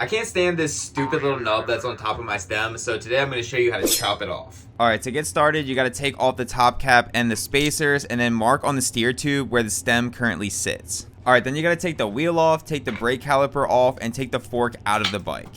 I can't stand this stupid little nub that's on top of my stem, so today I'm going to show you how to chop it off. Alright, to get started, you got to take off the top cap and the spacers and then mark on the steer tube where the stem currently sits. Alright, then you got to take the wheel off, take the brake caliper off, and take the fork out of the bike.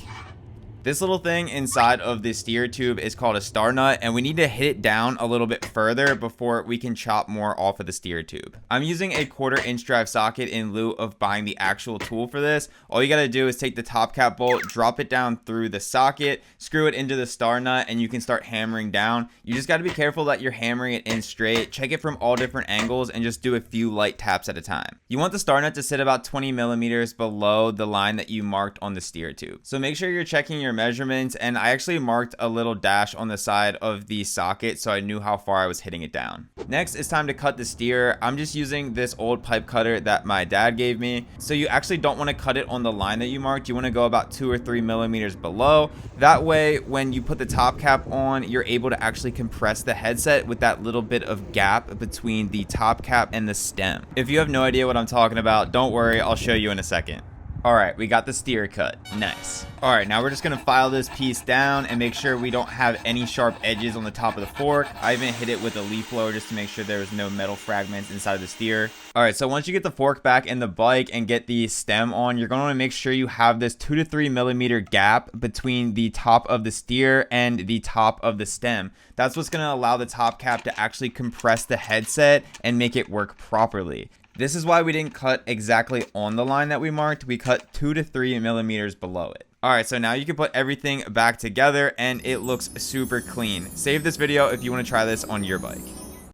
This little thing inside of the steer tube is called a star nut, and we need to hit it down a little bit further before we can chop more off of the steer tube. I'm using a 1/4 inch drive socket in lieu of buying the actual tool for this. All you gotta do is take the top cap bolt, drop it down through the socket, screw it into the star nut, and you can start hammering down. You just gotta be careful that you're hammering it in straight, check it from all different angles, and just do a few light taps at a time. You want the star nut to sit about 20 millimeters below the line that you marked on the steer tube. So make sure you're checking your measurements, and I actually marked a little dash on the side of the socket so I knew how far I was hitting it down. Next, it's time to cut the steer. I'm just using this old pipe cutter that my dad gave me. So you actually don't want to cut it on the line that you marked. You want to go about 2 or 3 millimeters below. That way, when you put the top cap on, you're able to actually compress the headset with that little bit of gap between the top cap and the stem. If you have no idea what I'm talking about, don't worry, I'll show you in a second. Alright, we got the steer cut. Nice. Alright, now we're just going to file this piece down and make sure we don't have any sharp edges on the top of the fork. I even hit it with a leaf blower just to make sure there's no metal fragments inside of the steer. Alright, so once you get the fork back in the bike and get the stem on, you're going to want to make sure you have this 2 to 3 millimeter gap between the top of the steer and the top of the stem. That's what's going to allow the top cap to actually compress the headset and make it work properly. This is why we didn't cut exactly on the line that we marked. We cut 2 to 3 millimeters below it. Alright, so now you can put everything back together and it looks super clean. Save this video if you want to try this on your bike.